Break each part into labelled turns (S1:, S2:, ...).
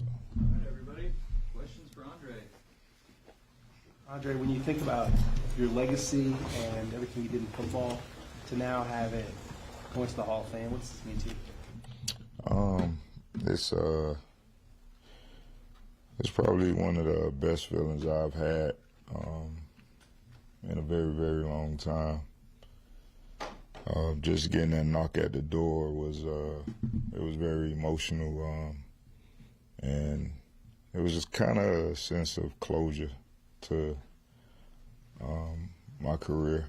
S1: So.
S2: All right, everybody. Questions for Andre?
S3: Andre, when you think about your legacy and everything you did in football to now have it going to the Hall of Fame, what does this mean to you?
S1: It's probably one of the best feelings I've had in a very, very long time. Just getting that knock at the door was it was very emotional, and it was just kind of a sense of closure to my career.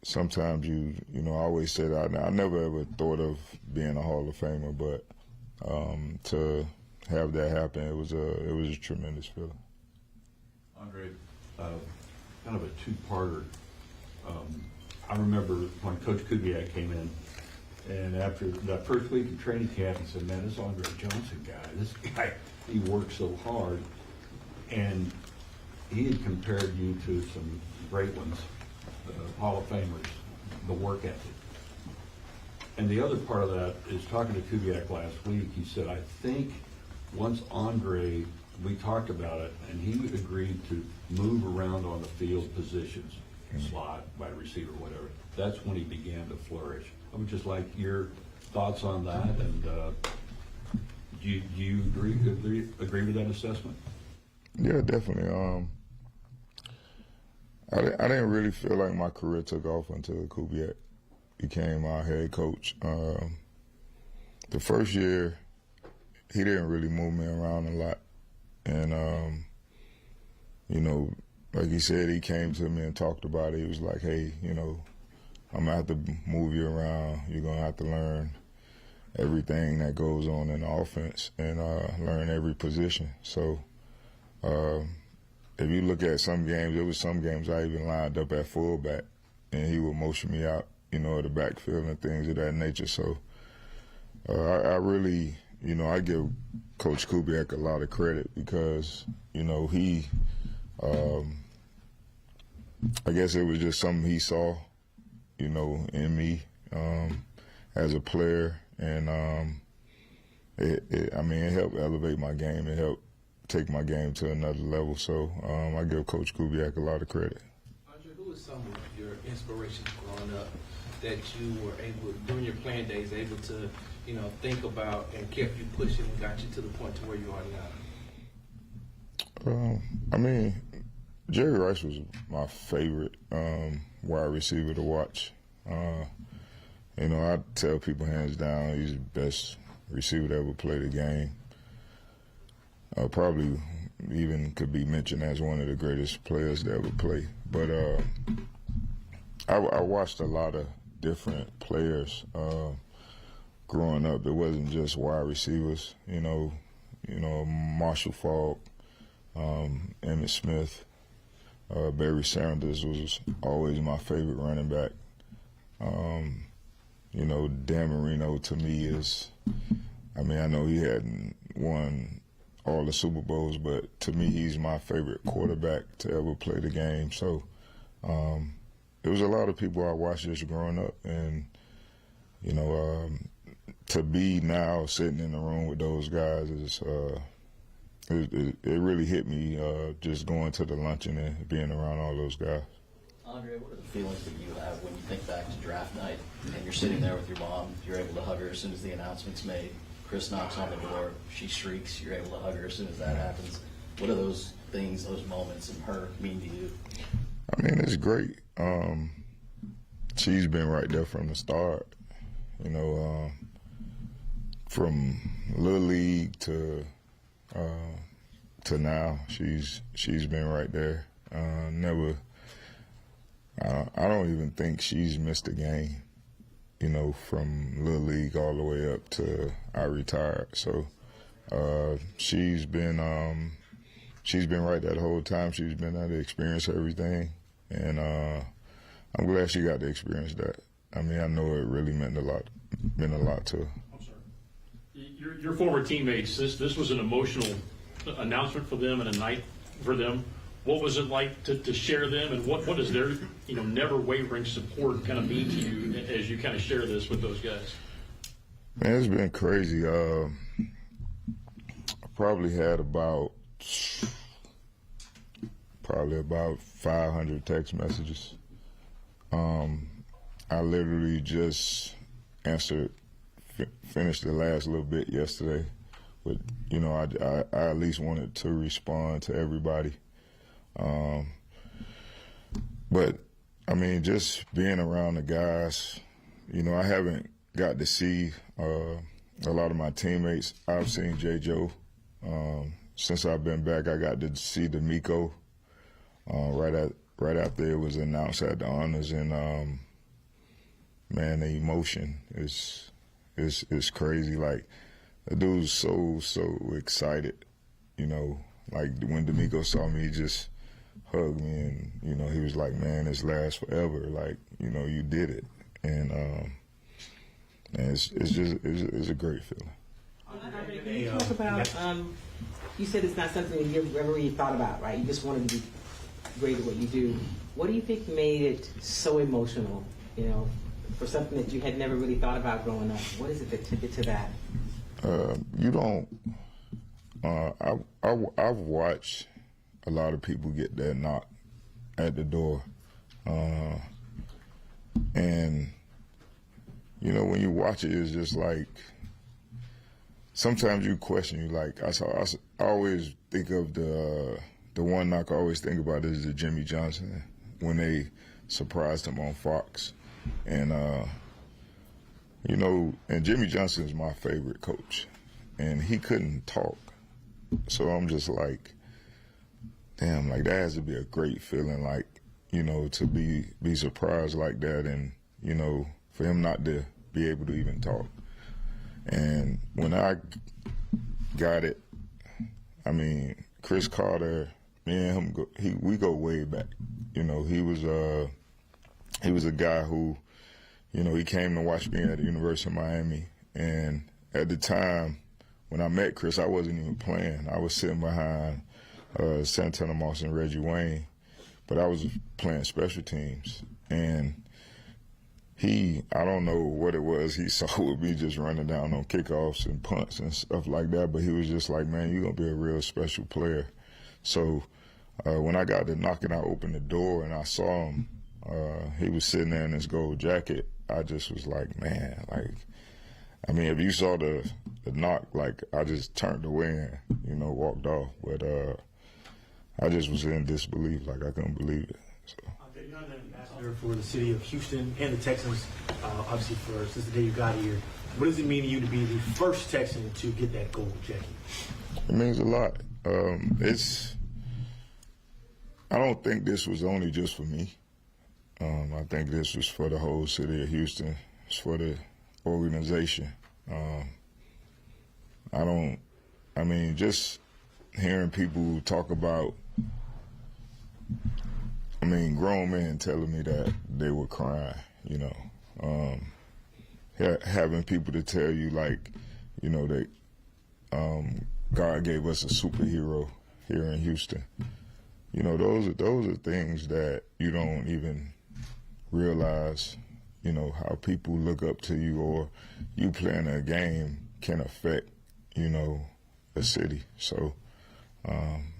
S1: Sometimes I always said I never ever thought of being a Hall of Famer, but to have that happen, it was a tremendous feeling.
S4: Andre, kind of a two-parter. I remember when Coach Kubiak came in, and after that first week of training camp, he said, "Man, this Andre Johnson guy, he works so hard." And he had compared you to some great ones, Hall of Famers, the work ethic. And the other part of that is talking to Kubiak last week, he said, I think once Andre, we talked about it, and he agreed to move around on the field positions, slot, wide receiver, whatever. That's when he began to flourish. I would just like your thoughts on that, and do you agree with that assessment?
S1: Yeah, definitely. I didn't really feel like my career took off until Kubiak became our head coach. The first year, he didn't really move me around a lot. And, like he said, he came to me and talked about it. He was like, hey, I'm going to have to move you around. You're going to have to learn everything that goes on in the offense and learn every position. So if you look at some games, there was some games I even lined up at fullback, and he would motion me out, of the backfield and things of that nature. So I really, I give Coach Kubiak a lot of credit because, he, I guess it was just something he saw, in me as a player, and it helped elevate my game. It helped take my game to another level. So I give Coach Kubiak a lot of credit.
S5: Andre, who was some of your inspirations growing up that you were able, during your playing days, able to, think about and kept you pushing and got you to the point to where you are now?
S1: Jerry Rice was my favorite wide receiver to watch. I tell people hands down he's the best receiver that ever played the game. Probably even could be mentioned as one of the greatest players to ever play. But I watched a lot of different players growing up. It wasn't just wide receivers. Marshall Faulk, Emmitt Smith, Barry Sanders was always my favorite running back. Dan Marino to me is, I know he hadn't won all the Super Bowls, but to me he's my favorite quarterback to ever play the game. So there was a lot of people I watched just growing up, and to be now sitting in the room with those guys is it really hit me just going to the luncheon and being around all those guys.
S6: Andre, what are the feelings that you have when you think back to draft night and you're sitting there with your mom, you're able to hug her as soon as the announcement's made, Chris knocks on the door, she shrieks, you're able to hug her as soon as that happens. What are those things, those moments, and her mean to you?
S1: It's great. She's been right there from the start. From Little League to now, she's been right there. Never. I don't even think she's missed a game. From Little League all the way up to I retired. So she's been right there the whole time. She's been there to experience everything, and I'm glad she got to experience that. I know it really meant a lot to her.
S7: I'm sorry. Your former teammates, this was an emotional announcement for them and a night for them. What was it like to share them, and what does their never wavering support kind of mean to you as you kind of share this with those guys?
S1: Man, it's been crazy. probably had about 500 text messages. I literally just finished the last little bit yesterday, but you know, I at least wanted to respond to everybody. But I mean, just being around the guys, you know, I haven't got to see a lot of my teammates. I've seen J. Joe. Since I've been back, I got to see D'Amico right after it was announced at the honors, and man, the emotion is crazy. Like, the dude's so excited, you know. Like, when D'Amico saw me, he just hugged me, and you know, he was like, "Man, this lasts forever. Like, you know, you did it." And it's a great feeling.
S8: Can you talk about, you said it's not something that you've ever really thought about, right? You just wanted to be great at what you do. What do you think made it so emotional, you know, for something that you had never really thought about growing up? What is it that took it to that?
S1: You don't, I've watched a lot of people get that knock at the door. And, you know, when you watch it, it's just like, sometimes you question, you like, I always think of the one knock I always think about is the Jimmy Johnson, when they surprised him on Fox. And, you know, and Jimmy Johnson is my favorite coach, and he couldn't talk. So I'm just like, damn, like, that has to be a great feeling, like, you know, to be surprised like that, and, you know, for him not to be able to even talk. And when I got it, I mean, Chris Carter, me and him, we go way back. You know, he was a guy who, you know, he came to watch me at the University of Miami. And at the time, when I met Chris, I wasn't even playing. I was sitting behind Santana Moss and Reggie Wayne, but I was playing special teams. And I don't know what it was he saw with me just running down on kickoffs and punts and stuff like that, but he was just like, man, you're going to be a real special player. So when I got to knocking, I opened the door and I saw him. He was sitting there in his gold jacket. I just was like, man, like, I mean, if you saw the knock, like, I just turned away and, you know, walked off. But I just was in disbelief, like, I couldn't believe it. So.
S9: You're the ambassador for the city of Houston and the Texans, obviously, since the day you got here. What does it mean to you to be the first Texan to get that gold jacket?
S1: It means a lot. I don't think this was only just for me. I think this was for the whole city of Houston. It's for the organization. I mean, just hearing people talk about, I mean, grown men telling me that they were crying, you know. Having people to tell you, like, you know, that God gave us a superhero here in Houston. You know, those are things that you don't even realize, you know, how people look up to you, or you playing a game can affect, you know, a city. So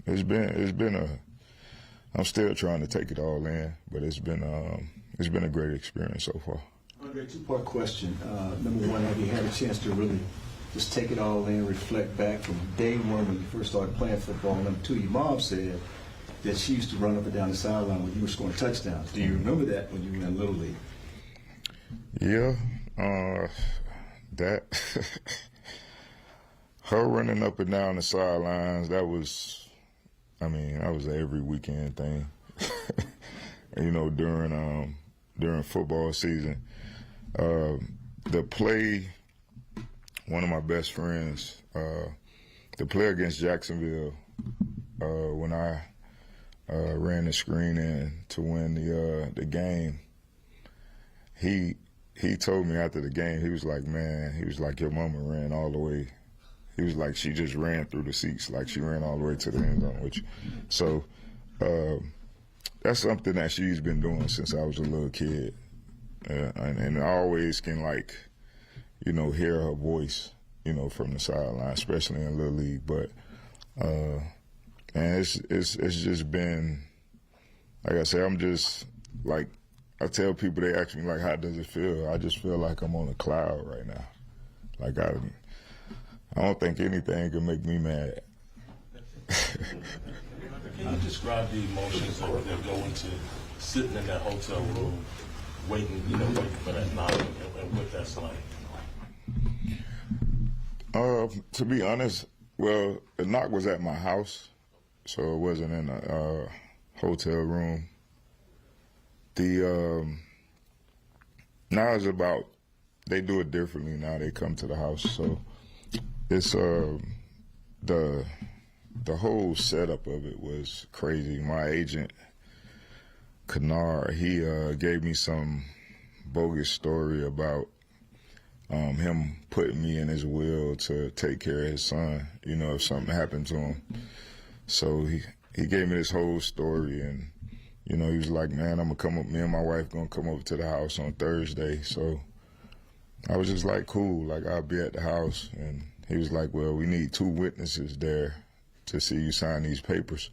S1: it's been I'm still trying to take it all in, but it's been a great experience so far.
S10: Andre, two-part question. Number one, have you had a chance to really just take it all in, reflect back from day one when you first started playing football? Number two, your mom said that she used to run up and down the sideline when you were scoring touchdowns. Do you remember that when you were in Little League?
S1: Yeah, that her running up and down the sidelines, that was an every weekend thing. You know, during football season. The play, one of my best friends, the play against Jacksonville, when I ran the screen in to win the game, he told me after the game, he was like, man, he was like, your mama ran all the way. He was like, she just ran through the seats, like she ran all the way to the end zone with you. So that's something that she's been doing since I was a little kid. And I always can, like, you know, hear her voice, you know, from the sideline, especially in Little League. But And it's just been, like I said, I'm just like, I tell people, they ask me like, how does it feel? I just feel like I'm on a cloud right now. Like I don't think anything can make me mad.
S11: Can you describe the emotions that go into sitting in that hotel room, waiting for that knock, and what that's like?
S1: To be honest, well, the knock was at my house, so it wasn't in a hotel room. Now it's about, they do it differently now. They come to the house, so it's the whole setup of it was crazy. My agent, Kennard, he gave me some bogus story about him putting me in his will to take care of his son, if something happened to him. So he gave me this whole story, and he was like, man, me and my wife gonna come over to the house on Thursday. So I was just like, cool, like I'll be at the house. And he was like, well, we need 2 witnesses there to see you sign these papers.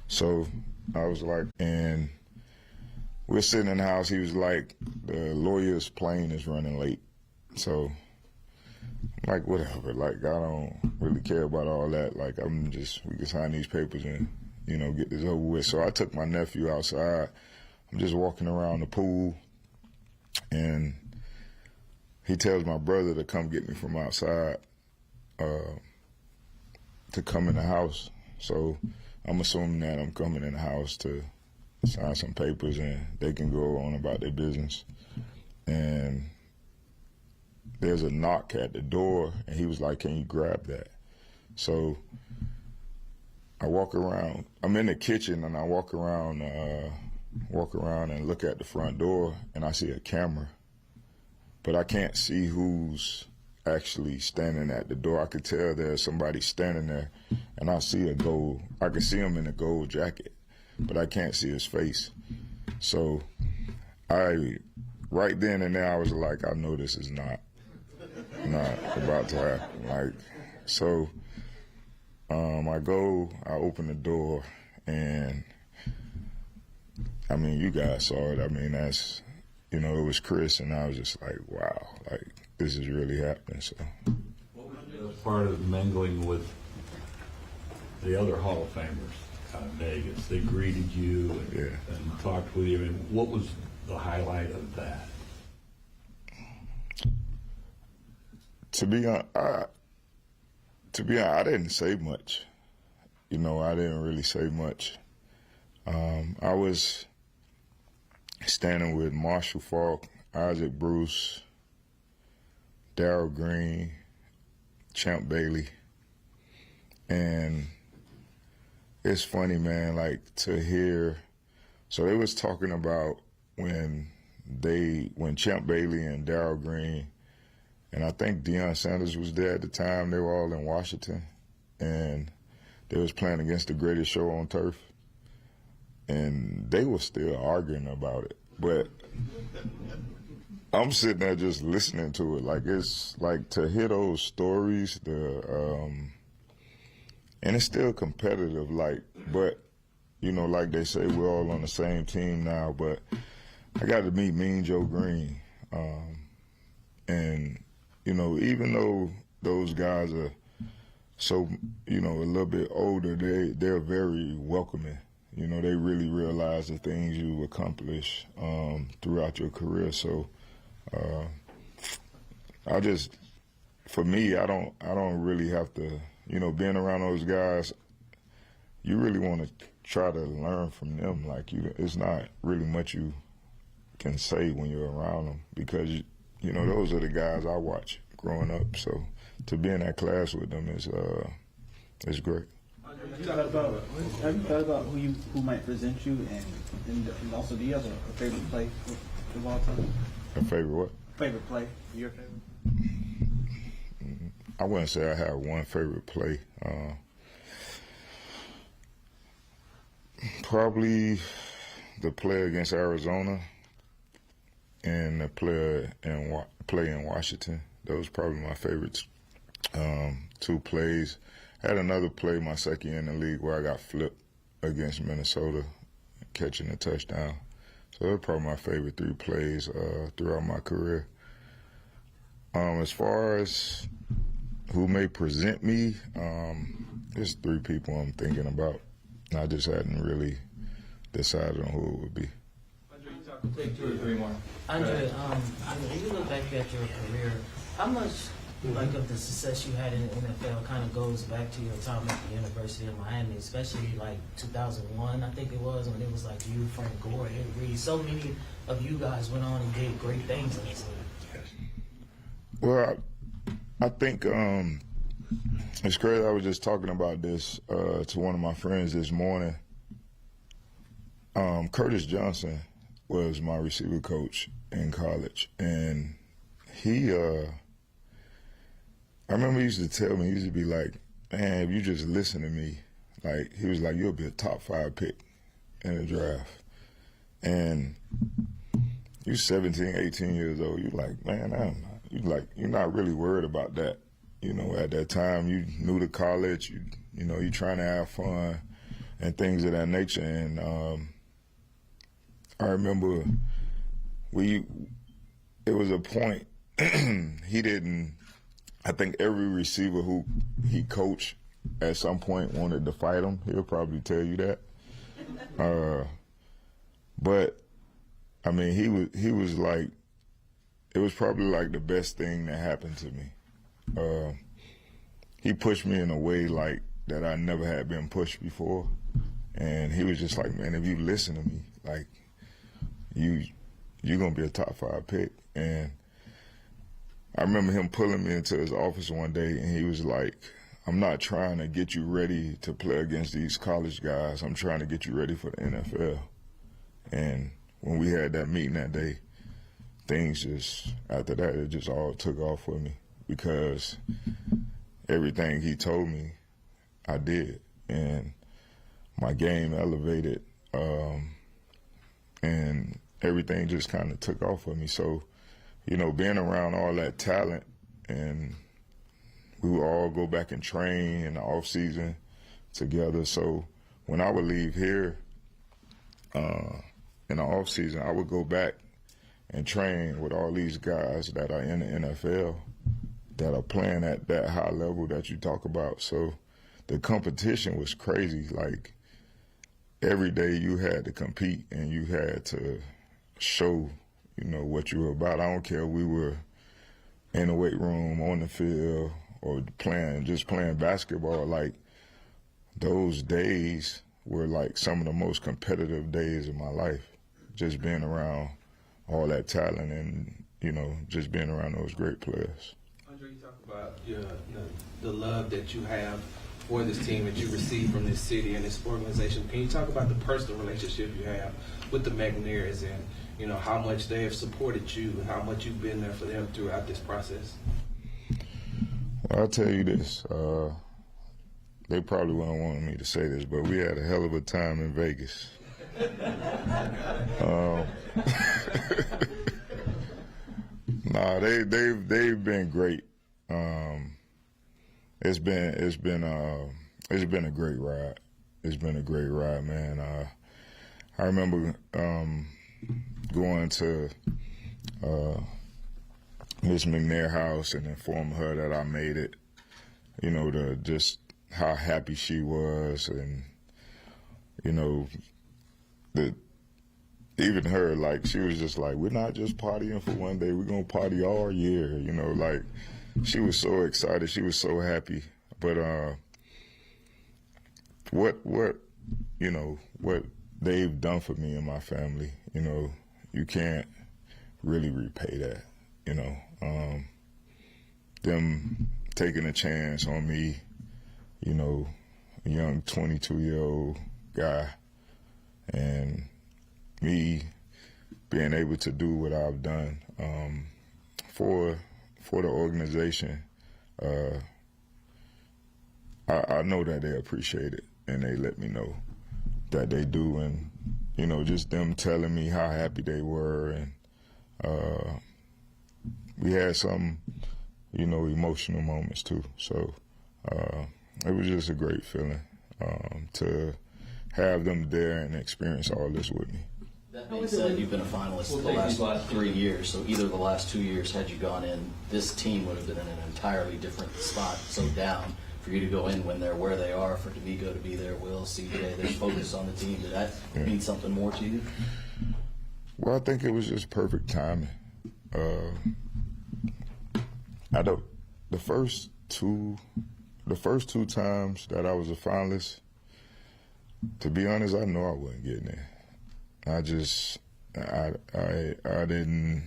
S1: So I was like, and we're sitting in the house. He was like, the lawyer's plane is running late. So I'm like, whatever, like I don't really care about all that. Like we can sign these papers and, get this over with. So I took my nephew outside. I'm just walking around the pool, and he tells my brother to come get me from outside, to come in the house. So I'm assuming that I'm coming in the house to sign some papers and they can go on about their business. And there's a knock at the door, and he was like, can you grab that? So I walk around. I'm in the kitchen, and I walk around and look at the front door, and I see a camera. But I can't see who's actually standing at the door. I could tell there's somebody standing there, and I can see him in a gold jacket, but I can't see his face. So right then and there, I was like, I know this is not about to happen. Like, so I open the door, and I mean, you guys saw it. I mean, that's, it was Chris, and I was just like, wow, like this is really happening. So,
S4: what was the part of mingling with the other Hall of Famers out of Vegas? They greeted you and talked with you. I mean, what was the highlight of that?
S1: To be honest, I didn't say much. I didn't really say much. I was standing with Marshall Faulk, Isaac Bruce, Darryl Green, Champ Bailey, and it's funny, man, like to hear. So they was talking about when Champ Bailey and Darryl Green, and I think Deion Sanders was there at the time. They were all in Washington, and they was playing against the greatest show on turf, and they were still arguing about it. But I'm sitting there just listening to it. Like, it's like to hear those stories, and it's still competitive. Like, but like they say, we're all on the same team now. But I got to meet Mean Joe Green, and even though those guys are so a little bit older, they're very welcoming. They really realize the things you accomplish throughout your career. So for me, I don't really have to, being around those guys, you really want to try to learn from them. Like, it's not really much you can say when you're around them, because those are the guys I watch growing up. So to be in that class with them is great.
S2: Have you thought about who might present you, and also, do you have a favorite play of all time?
S1: A favorite what?
S2: Favorite play, your favorite?
S1: I wouldn't say I have one favorite play. Probably the play against Arizona and the play in Washington. Those probably my favorites. 2 plays. had another play my second year in the league where I got flipped against Minnesota, catching a touchdown. So those are probably my favorite 3 plays throughout my career. As far as who may present me, there's 3 people I'm thinking about. I just hadn't really decided on who it would be.
S5: Take 2 or 3 more.
S12: Andre, when you look back at your career, how much like of the success you had in the NFL kind of goes back to your time at the University of Miami, especially like 2001, I think it was, when it was like you, Frank Gore, Ed Reed. So many of you guys went on and did great things in this league.
S1: Well, I think it's crazy. I was just talking about this to one of my friends this morning. Curtis Johnson was my receiver coach in college, and he I remember he used to tell me, he used to be like, man, if you just listen to me, like, he was like, you'll be a top 5 pick in the draft. And you're 17, 18 years old. You're like, man, you're not really worried about that. You know, at that time, you new to college, you know, you're trying to have fun and things of that nature. And I remember it was a point he didn't. I think every receiver who he coached at some point wanted to fight him. He'll probably tell you that. But I mean, he was like, it was probably like the best thing that happened to me. He pushed me in a way like that I never had been pushed before, and he was just like, man, if you listen to me, like, you're gonna be a top 5 pick. And I remember him pulling me into his office one day, and he was like, I'm not trying to get you ready to play against these college guys. I'm trying to get you ready for the NFL. And when we had that meeting that day, things just, after that, it just all took off for me, because everything he told me, I did. And my game elevated, and everything just kind of took off for me. So, you know, being around all that talent, and we would all go back and train in the off season together. So when I would leave here in the off season, I would go back and train with all these guys that are in the NFL that are playing at that high level that you talk about. So the competition was crazy. Like, every day you had to compete, and you had to show, you know, what you were about. I don't care if we were in the weight room, on the field, or just playing basketball. Like, those days were like some of the most competitive days of my life, just being around all that talent and, you know, just being around those great players.
S5: Andre, you talk about the love that you have for this team that you receive from this city and this organization. Can you talk about the personal relationship you have with the McNairs, and, you know, how much they have supported you and how much you've been there for them throughout this process?
S1: Well, I'll tell you this. They probably wouldn't want me to say this, but we had a hell of a time in Vegas. Nah, they've been great. It's been a great ride. It's been a great ride, man. I remember going to Miss McNair house and informing her that I made it. You know, just how happy she was, and, you know, even her, like, she was just like, we're not just partying for one day, we're gonna party all year, you know, like, she was so excited, she was so happy. But what you know, what they've done for me and my family, you know, you can't really repay that, you know. Them taking a chance on me, you know, a young 22-year-old guy, and me being able to do what I've done for the organization. I know that they appreciate it, and they let me know that they do. And, you know, just them telling me how happy they were, and we had some, you know, emotional moments too. So it was just a great feeling to have them there and experience all this with me.
S6: That being said, you've been a finalist the last 3 years, so either the last 2 years, had you gone in, this team would have been in an entirely different spot, so down. For you to go in when they're where they are, for D'Amico to be there, Will, CJ, they're focused on the team. Did that mean something more to you?
S1: Well, I think it was just perfect timing. The first two times that I was a finalist, to be honest, I know I wasn't getting there. I didn't,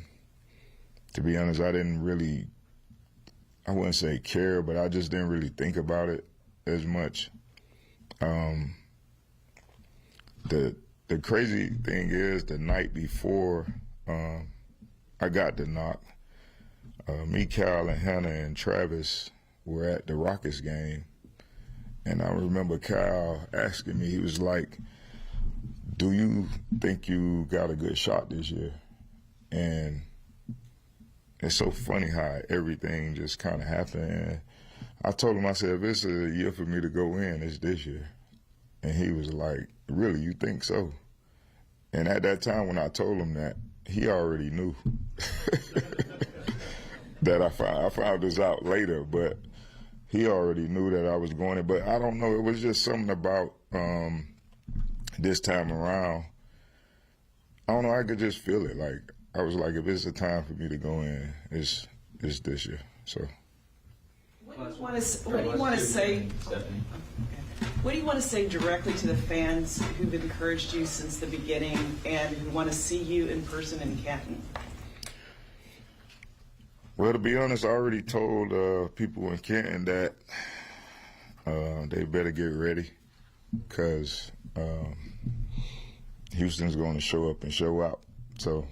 S1: to be honest, I didn't really, I wouldn't say care, but I just didn't really think about it as much. The crazy thing is, the night before I got the knock, me, Cal, and Hannah and Travis were at the Rockets game, and I remember Cal asking me, he was like, "Do you think you got a good shot this year?" And it's so funny how everything just kind of happened. And I told him, I said, if it's a year for me to go in, it's this year. And he was like, "Really, you think so?" And at that time when I told him that, he already knew. That I found this out later, but he already knew that I was going in. But I don't know, it was just something about this time around. I don't know, I could just feel it. Like, I was like, if it's a time for me to go in, it's this year. So.
S13: What do you want to say? What do you want to say directly to the fans who've encouraged you since the beginning and who want to see you in person in Canton?
S1: Well, to be honest, I already told people in Canton that they better get ready, because Houston's going to show up and show out. So,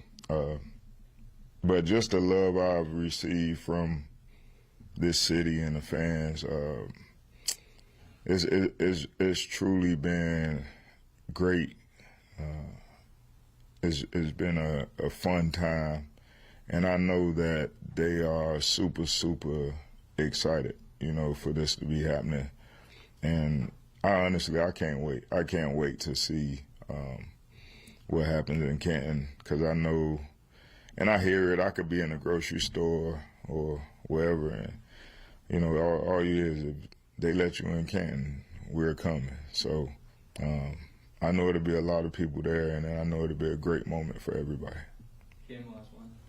S1: but just the love I've received from this city and the fans, it's truly been great. It's been a fun time, and I know that they are super, super excited, for this to be happening. And I can't wait. I can't wait to see what happens in Canton, because I know, and I hear it. I could be in a grocery store or wherever, and all you hear is, if they let you in Canton, we're coming. So I know it'll be a lot of people there, and I know it'll be a great moment for everybody.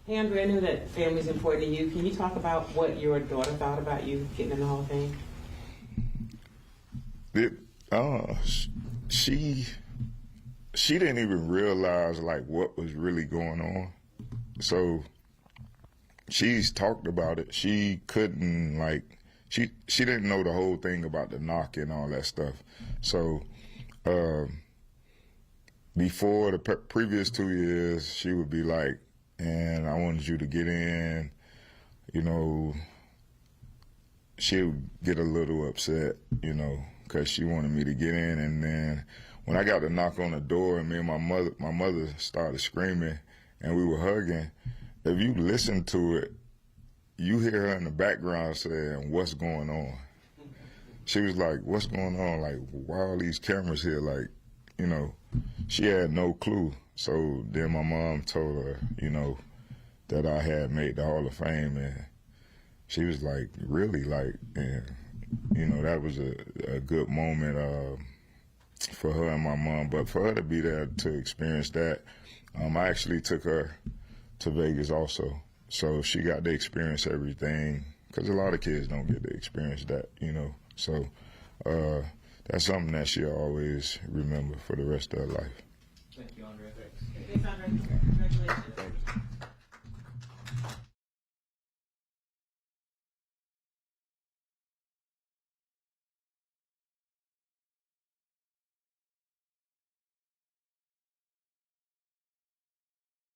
S8: Hey, Andre, I know that family's important to you. Can you talk about what your daughter thought about you getting in the Hall of Fame?
S1: She didn't even realize like what was really going on. So she's talked about it. She couldn't she didn't know the whole thing about the knock and all that stuff. So before the previous 2 years, she would be like, "And I wanted you to get in," she would get a little upset, because she wanted me to get in. And then when I got the knock on the door and me and my mother started screaming and we were hugging, if you listen to it, you hear her in the background saying, "What's going on?" She was like, "What's going on? Like, why are all these cameras here?" Like, she had no clue. So then my mom told her, that I had made the Hall of Fame, and she was like, "Really?" Like, and that was a good moment for her and my mom. But for her to be there to experience that, I actually took her to Vegas also, so she got to experience everything, because a lot of kids don't get to experience that, So that's something that she'll always remember for the rest of her life.
S8: Thank you, Andre. Thanks, Andre. Congratulations.